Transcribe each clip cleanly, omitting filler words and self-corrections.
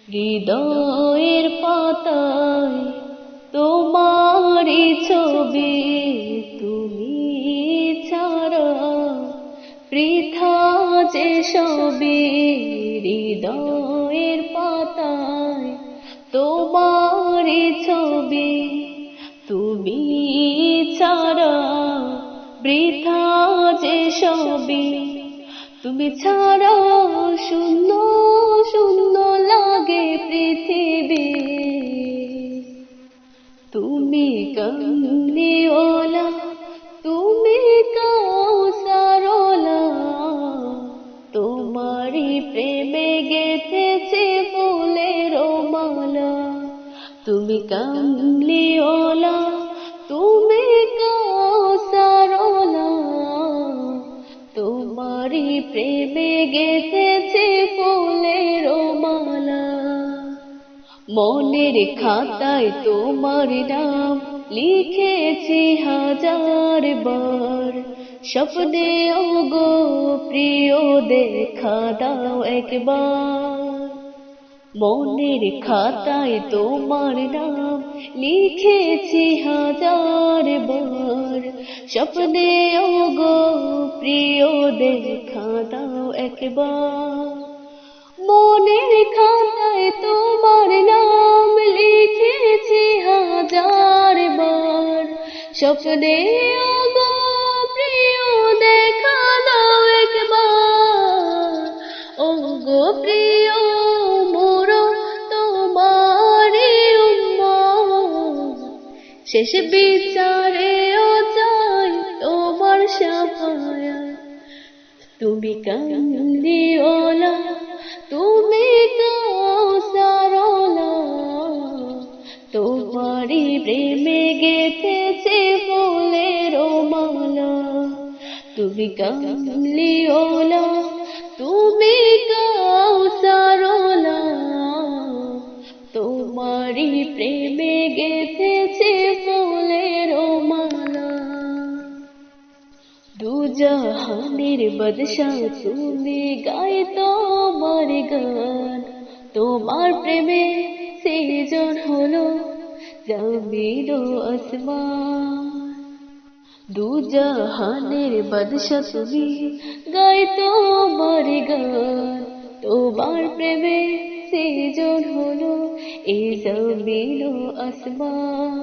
হৃদয়ের পাতায় তোমারই ছবি, তুমি ছাড়া বৃথা যে সবই। হৃদয়ের পাতায় তোমারই ছবি, তুমি ছাড়া বৃথা যে সবই। তুমি ছাড়া শূন্য শূন্য লাগে পৃথিবী। তুমি কামলিওয়ালা, তুমি কাউসারওয়ালা, তোমারই প্রেমে গেঁথেছে ফুলের মালা। তুমি কামলিওয়ালা, তুমি কাউসারওয়ালা, তোমারই প্রেমে গেঁথেছে ফুলের মালা। মনের খাতায় তোমার নাম লিখেছি হাজার বার, স্বপ্নে ওগো প্রিয় দেখা দাও একবার। মনের খাতায় তোমার নাম লিখেছি হাজার বার, স্বপ্নে ওগো প্রিয় দেখা দাও একবার। মনের খাতায় তোমার নাম লিখেছি হাজার বার, স্বপ্নে ওগো প্রিয় দেখা দাও একবার। ওগো প্রিয় মোর তোমারই উম্মত, শেষ বিচারেও চাই তোমার শাফায়াত। তুমি কামলিওয়ালা, তুমি কাউসারওয়ালা, তোমারই প্রেমে গেঁথেছে ফুলের মালা। তুমি কামলিওয়ালা, তুমি কাউসারওয়ালা, তোমারই প্রেমে গেঁথেছে ফুলের মালা। দুজাহানের বাদশাহ তুমি, গাই তোমার গান। তোমার প্রেমে সৃজন হলো জমিন ও আসমান। দুজাহানের বাদশাহ তুমি, গাই তোমার গান। তোমার প্রেমে সৃজন হলো এই জমিন ও আসমান।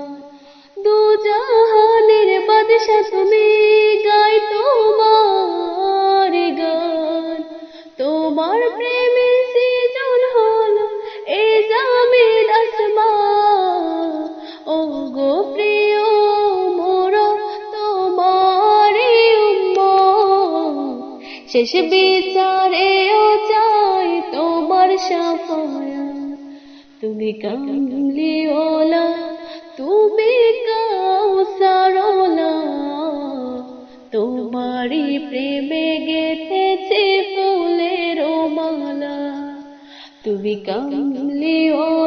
দুজাহানের বাদশাহ তুমি, গাই তোমার গান। তোমার প্রেমে সৃজন হলো এই জমিন আসমান। ওগো প্রিয় মোর তোমারই উম্মত, শেষ বিচারেও চাই তোমার শাফায়াত। তুমি কামলিওয়ালা, তুমি কাউসারওয়ালা, তোমারই প্রেমে গেঁথেছে ফুলের মালা। তুমি কামলিওয়ালা।